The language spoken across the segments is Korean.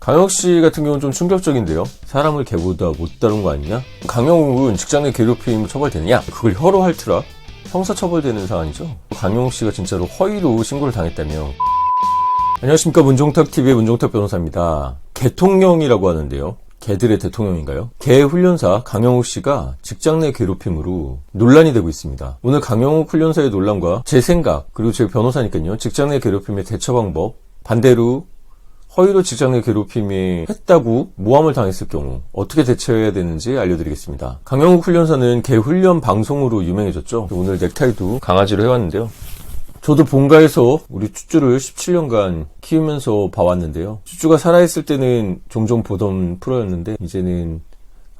강영욱 씨 같은 경우는 좀 충격적인데요. 사람을 개보다 못 다룬 거 아니냐? 강영욱은 직장 내 괴롭힘 처벌되느냐? 그걸 혀로 핥으라? 형사처벌되는 사안이죠. 강영욱 씨가 진짜로 허위로 신고를 당했다며. 안녕하십니까, 문종탁TV의 문종탁 변호사입니다. 개통령이라고 하는데요. 개들의 대통령인가요? 개 훈련사 강영욱 씨가 직장 내 괴롭힘으로 논란이 되고 있습니다. 오늘 강영욱 훈련사의 논란과 제 생각, 그리고 제 변호사니까요, 직장 내 괴롭힘의 대처 방법, 반대로 허위로 직장 내 괴롭힘이 했다고 모함을 당했을 경우 어떻게 대처해야 되는지 알려드리겠습니다. 강영욱 훈련사는 개 훈련 방송으로 유명해졌죠. 오늘 넥타이도 강아지로 해왔는데요. 저도 본가에서 우리 쭈쭈를 17년간 키우면서 봐왔는데요. 쭈쭈가 살아있을 때는 종종 보던 프로였는데 이제는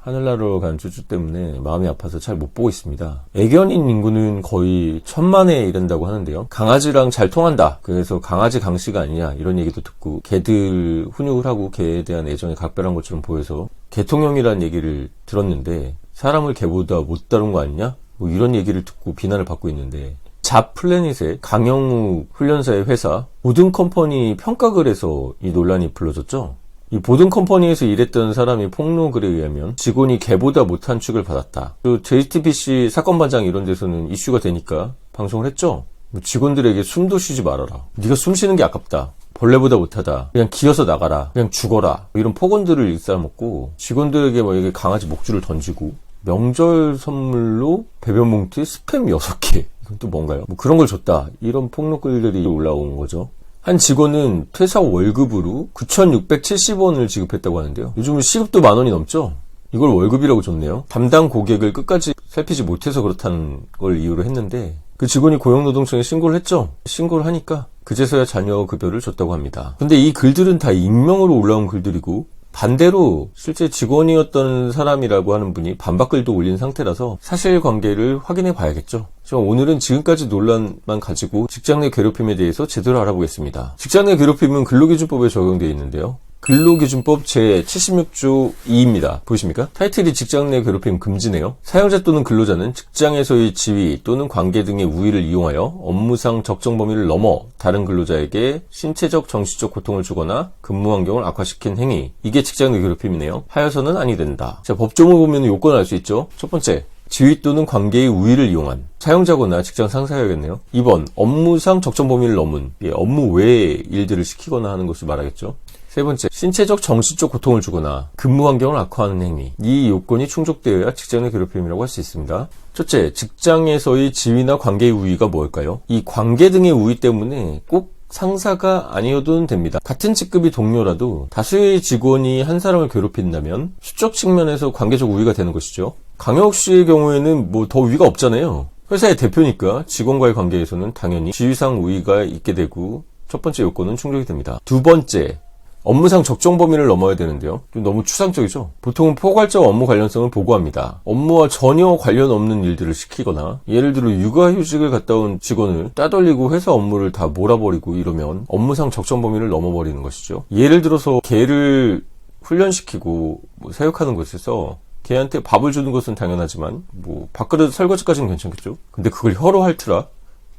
하늘나라로 간 쭈쭈 때문에 마음이 아파서 잘 못 보고 있습니다. 애견인 인구는 거의 1000만에 이른다고 하는데요. 강아지랑 잘 통한다, 그래서 강아지 강씨가 아니냐 이런 얘기도 듣고, 개들 훈육을 하고 개에 대한 애정이 각별한 것처럼 보여서 개통령이라는 얘기를 들었는데, 사람을 개보다 못 다룬 거 아니냐 뭐 이런 얘기를 듣고 비난을 받고 있는데, 잡플래닛의 강영욱 훈련사의 회사 보든컴퍼니 평가글에서 이 논란이 불러졌죠. 이 보든컴퍼니에서 일했던 사람이 폭로글에 의하면 직원이 개보다 못한 취급을 받았다. 또 JTBC 사건 반장 이런 데서는 이슈가 되니까 방송을 했죠. 직원들에게 숨도 쉬지 말아라, 네가 숨 쉬는 게 아깝다, 벌레보다 못하다, 그냥 기어서 나가라, 그냥 죽어라, 이런 폭언들을 일삼았고, 직원들에게 뭐 이게 강아지 목줄을 던지고, 명절 선물로 배변 봉투에 스팸 6개, 이건 또 뭔가요? 뭐 그런 걸 줬다, 이런 폭로글들이 올라오는 거죠. 한 직원은 퇴사 월급으로 9,670원을 지급했다고 하는데요. 요즘은 시급도 10,000원이 넘죠? 이걸 월급이라고 줬네요. 담당 고객을 끝까지 살피지 못해서 그렇다는 걸 이유로 했는데, 그 직원이 고용노동청에 신고를 했죠. 신고를 하니까 그제서야 자녀 급여를 줬다고 합니다. 근데 이 글들은 다 익명으로 올라온 글들이고, 반대로 실제 직원이었던 사람이라고 하는 분이 반박글도 올린 상태라서 사실관계를 확인해 봐야겠죠. 오늘은 지금까지 논란만 가지고 직장 내 괴롭힘에 대해서 제대로 알아보겠습니다. 직장 내 괴롭힘은 근로기준법에 적용되어 있는데요. 근로기준법 제76조 2입니다. 보이십니까? 타이틀이 직장 내 괴롭힘 금지네요. 사용자 또는 근로자는 직장에서의 지위 또는 관계 등의 우위를 이용하여 업무상 적정 범위를 넘어 다른 근로자에게 신체적, 정신적 고통을 주거나 근무 환경을 악화시킨 행위, 이게 직장 내 괴롭힘이네요. 하여서는 아니 된다. 자, 법조문을 보면 요건을 알 수 있죠. 첫 번째, 지위 또는 관계의 우위를 이용한, 사용자거나 직장 상사여야겠네요. 2번, 업무상 적정 범위를 넘은, 업무 외의 일들을 시키거나 하는 것을 말하겠죠. 세 번째, 신체적, 정신적 고통을 주거나 근무 환경을 악화하는 행위, 이 요건이 충족되어야 직장 내 괴롭힘이라고 할 수 있습니다. 첫째, 직장에서의 지위나 관계의 우위가 뭘까요? 이 관계 등의 우위 때문에 꼭 상사가 아니어도 됩니다. 같은 직급이 동료라도 다수의 직원이 한 사람을 괴롭힌다면 수적 측면에서 관계적 우위가 되는 것이죠. 강영욱 씨의 경우에는 뭐 더 위가 없잖아요. 회사의 대표니까 직원과의 관계에서는 당연히 지위상 우위가 있게 되고, 첫 번째 요건은 충족이 됩니다. 두 번째, 업무상 적정 범위를 넘어야 되는데요. 좀 너무 추상적이죠. 보통은 포괄적 업무 관련성을 보고합니다. 업무와 전혀 관련 없는 일들을 시키거나, 예를 들어 육아휴직을 갔다 온 직원을 따돌리고 회사 업무를 다 몰아버리고 이러면 업무상 적정 범위를 넘어버리는 것이죠. 예를 들어서 개를 훈련시키고 사육하는 곳에서 개한테 밥을 주는 것은 당연하지만 밥그릇 설거지까지는 괜찮겠죠. 근데 그걸 혀로 핥으라?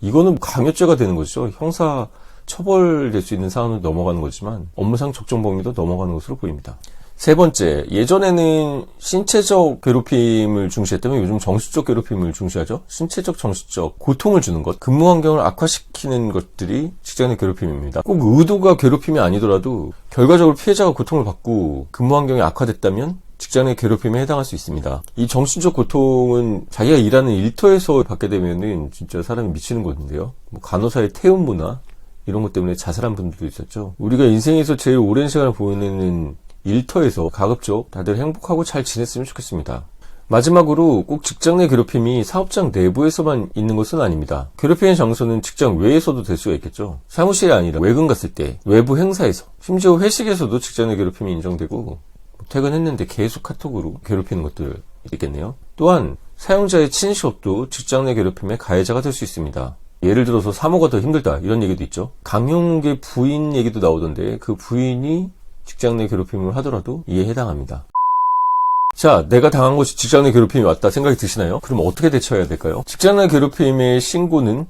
이거는 강요죄가 되는 것이죠. 형사 처벌될 수 있는 사안으로 넘어가는 거지만 업무상 적정 범위도 넘어가는 것으로 보입니다. 세 번째, 예전에는 신체적 괴롭힘을 중시했다면 요즘 정신적 괴롭힘을 중시하죠. 신체적, 정신적 고통을 주는 것, 근무 환경을 악화시키는 것들이 직장 내 괴롭힘입니다. 꼭 의도가 괴롭힘이 아니더라도 결과적으로 피해자가 고통을 받고 근무 환경이 악화됐다면 직장 내 괴롭힘에 해당할 수 있습니다. 이 정신적 고통은 자기가 일하는 일터에서 받게 되면은 진짜 사람이 미치는 건데요. 간호사의 태움 문화, 이런 것 때문에 자살한 분들도 있었죠. 우리가 인생에서 제일 오랜 시간을 보내는 일터에서 가급적 다들 행복하고 잘 지냈으면 좋겠습니다. 마지막으로 꼭 직장 내 괴롭힘이 사업장 내부에서만 있는 것은 아닙니다. 괴롭히는 장소는 직장 외에서도 될 수가 있겠죠. 사무실이 아니라 외근 갔을 때, 외부 행사에서, 심지어 회식에서도 직장 내 괴롭힘이 인정되고, 퇴근했는데 계속 카톡으로 괴롭히는 것들 있겠네요. 또한 사용자의 친시업도 직장 내 괴롭힘의 가해자가 될 수 있습니다. 예를 들어서 사모가 더 힘들다, 이런 얘기도 있죠. 강영욱의 부인 얘기도 나오던데, 그 부인이 직장 내 괴롭힘을 하더라도 이에 해당합니다. 자, 내가 당한 것이 직장 내 괴롭힘이 왔다 생각이 드시나요? 그럼 어떻게 대처해야 될까요? 직장 내 괴롭힘의 신고는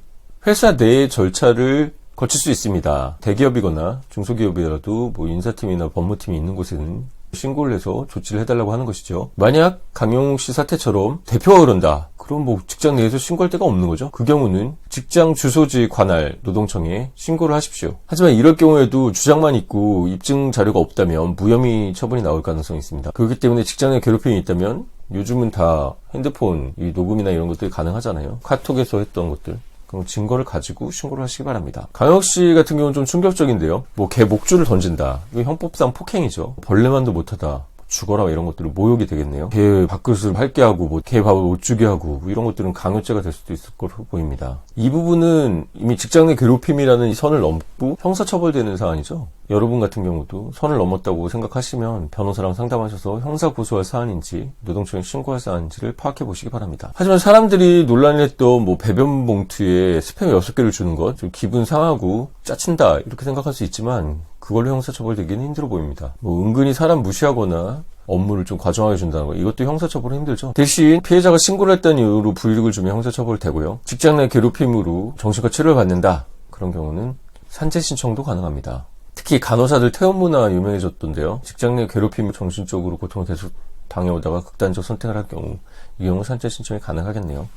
회사 내의 절차를 거칠 수 있습니다. 대기업이거나 중소기업이라도 뭐 인사팀이나 법무팀이 있는 곳에는 신고를 해서 조치를 해달라고 하는 것이죠. 만약 강용욱 씨 사태처럼 대표가 그런다. 그럼 뭐 직장 내에서 신고할 데가 없는 거죠. 그 경우는 직장 주소지 관할 노동청에 신고를 하십시오. 하지만 이럴 경우에도 주장만 있고 입증 자료가 없다면 무혐의 처분이 나올 가능성이 있습니다. 그렇기 때문에 직장 내 괴롭힘이 있다면 요즘은 다 핸드폰 이 녹음이나 이런 것들이 가능하잖아요. 카톡에서 했던 것들. 그럼 증거를 가지고 신고를 하시기 바랍니다. 강혁 씨 같은 경우는 좀 충격적인데요. 뭐 개 목줄을 던진다. 이거 형법상 폭행이죠. 벌레만도 못하다. 죽어라 이런 것들은 모욕이 되겠네요. 개 밥그릇을 핥게 하고 뭐 개 밥을 못 주게 하고 이런 것들은 강요죄가 될 수도 있을 것으로 보입니다. 이 부분은 이미 직장 내 괴롭힘이라는 이 선을 넘고 형사처벌되는 사안이죠. 여러분 같은 경우도 선을 넘었다고 생각하시면 변호사랑 상담하셔서 형사 고소할 사안인지 노동청에 신고할 사안인지를 파악해 보시기 바랍니다. 하지만 사람들이 논란을 했던 뭐 배변 봉투에 스팸 6개를 주는 것 좀 기분 상하고 짜친다 이렇게 생각할 수 있지만 그걸로 형사처벌되기는 힘들어 보입니다. 뭐 은근히 사람 무시하거나 업무를 좀 과중하게 준다는 거 이것도 형사처벌은 힘들죠. 대신 피해자가 신고를 했다는 이유로 불이익을 주면 형사처벌 되고요. 직장 내 괴롭힘으로 정신과 치료를 받는다. 그런 경우는 산재 신청도 가능합니다. 특히 간호사들 퇴원 문화 유명해졌던데요. 직장 내 괴롭힘 정신적으로 고통을 계속 당해오다가 극단적 선택을 할 경우 이 경우 산재 신청이 가능하겠네요.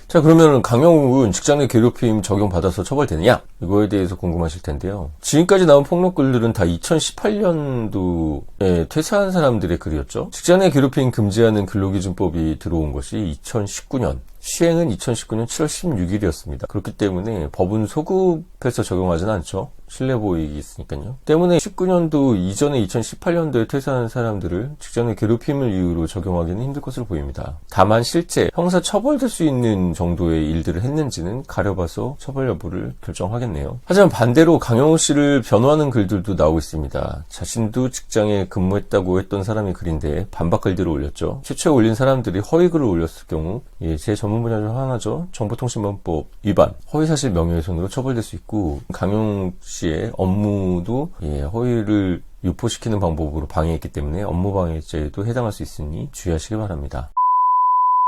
자, 그러면 강영욱은 직장 내 괴롭힘 적용받아서 처벌되느냐? 이거에 대해서 궁금하실 텐데요. 지금까지 나온 폭로글들은 다 2018년도에 퇴사한 사람들의 글이었죠. 직장 내 괴롭힘 금지하는 근로기준법이 들어온 것이 2019년. 시행은 2019년 7월 16일이었습니다. 그렇기 때문에 법은 소급해서 적용하지는 않죠. 신뢰보호익이 있으니까요. 때문에 19년도 이전에 2018년도에 퇴사한 사람들을 직장 내 괴롭힘을 이유로 적용하기는 힘들 것으로 보입니다. 다만 실제 형사 처벌될 수 있는 정도의 일들을 했는지는 가려봐서 처벌 여부를 결정하겠네요. 하지만 반대로 강영욱 씨를 변호하는 글들도 나오고 있습니다. 자신도 직장에 근무했다고 했던 사람의 글인데 반박 글들을 올렸죠. 최초에 올린 사람들이 허위 글을 올렸을 경우 제 전문 분야 중 하나죠. 정보통신망법 위반, 허위사실 명예훼손으로 처벌될 수 있고 강용욱 씨의 업무도 허위를 유포시키는 방법으로 방해했기 때문에 업무방해죄에도 해당할 수 있으니 주의하시기 바랍니다.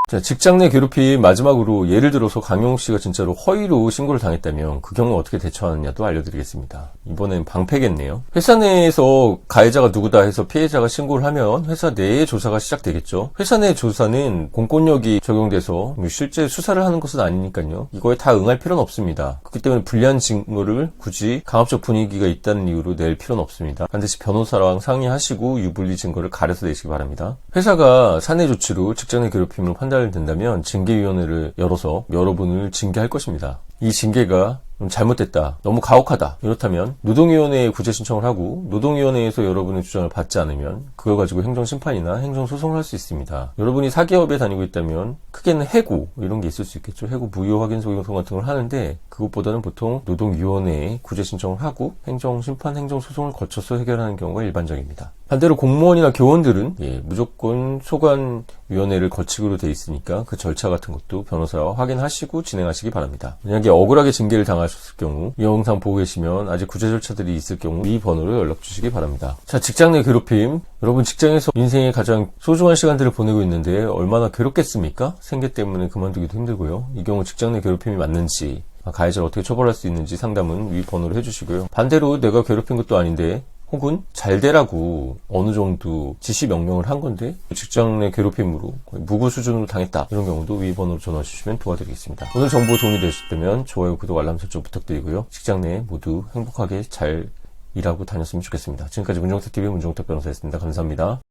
자, 직장 내 괴롭힘 마지막으로 예를 들어서 강용욱 씨가 진짜로 허위로 신고를 당했다면 그 경우 어떻게 대처하느냐도 알려드리겠습니다. 이번엔 방패겠네요. 회사 내에서 가해자가 누구다 해서 피해자가 신고를 하면 회사 내의 조사가 시작되겠죠. 회사 내 조사는 공권력이 적용돼서 실제 수사를 하는 것은 아니니까요. 이거에 다 응할 필요는 없습니다. 그렇기 때문에 불리한 증거를 굳이 강압적 분위기가 있다는 이유로 낼 필요는 없습니다. 반드시 변호사랑 상의하시고 유불리 증거를 가려서 내시기 바랍니다. 회사가 사내 조치로 직장 내 괴롭힘을 된다면 징계위원회를 열어서 여러분을 징계할 것입니다. 이 징계가 잘못됐다, 너무 가혹하다 이렇다면 노동위원회에 구제 신청을 하고 노동위원회에서 여러분의 주장을 받지 않으면 그걸 가지고 행정심판이나 행정소송을 할 수 있습니다. 여러분이 사기업에 다니고 있다면 크게는 해고 이런 게 있을 수 있겠죠. 해고 무효 확인 소송 같은 걸 하는데 그것보다는 보통 노동위원회에 구제 신청을 하고 행정심판, 행정소송을 거쳐서 해결하는 경우가 일반적입니다. 반대로 공무원이나 교원들은 무조건 소관위원회를 거치기로 돼 있으니까 그 절차 같은 것도 변호사와 확인하시고 진행하시기 바랍니다. 만약에 억울하게 징계를 당하셨을 경우 이 영상 보고 계시면 아직 구제 절차들이 있을 경우 이 번호로 연락 주시기 바랍니다. 자, 직장 내 괴롭힘, 여러분 직장에서 인생의 가장 소중한 시간들을 보내고 있는데 얼마나 괴롭겠습니까? 생계 때문에 그만두기도 힘들고요. 이 경우 직장 내 괴롭힘이 맞는지, 가해자를 어떻게 처벌할 수 있는지 상담은 위 번호로 해주시고요. 반대로 내가 괴롭힌 것도 아닌데 혹은 잘 되라고 어느 정도 지시 명령을 한 건데 직장 내 괴롭힘으로 거의 무고 수준으로 당했다, 이런 경우도 위 번호로 전화 주시면 도와드리겠습니다. 오늘 정보 도움이 되셨다면 좋아요, 구독, 알람 설정 부탁드리고요. 직장 내에 모두 행복하게 잘 일하고 다녔으면 좋겠습니다. 지금까지 문정탁TV 문정탁 변호사였습니다. 감사합니다.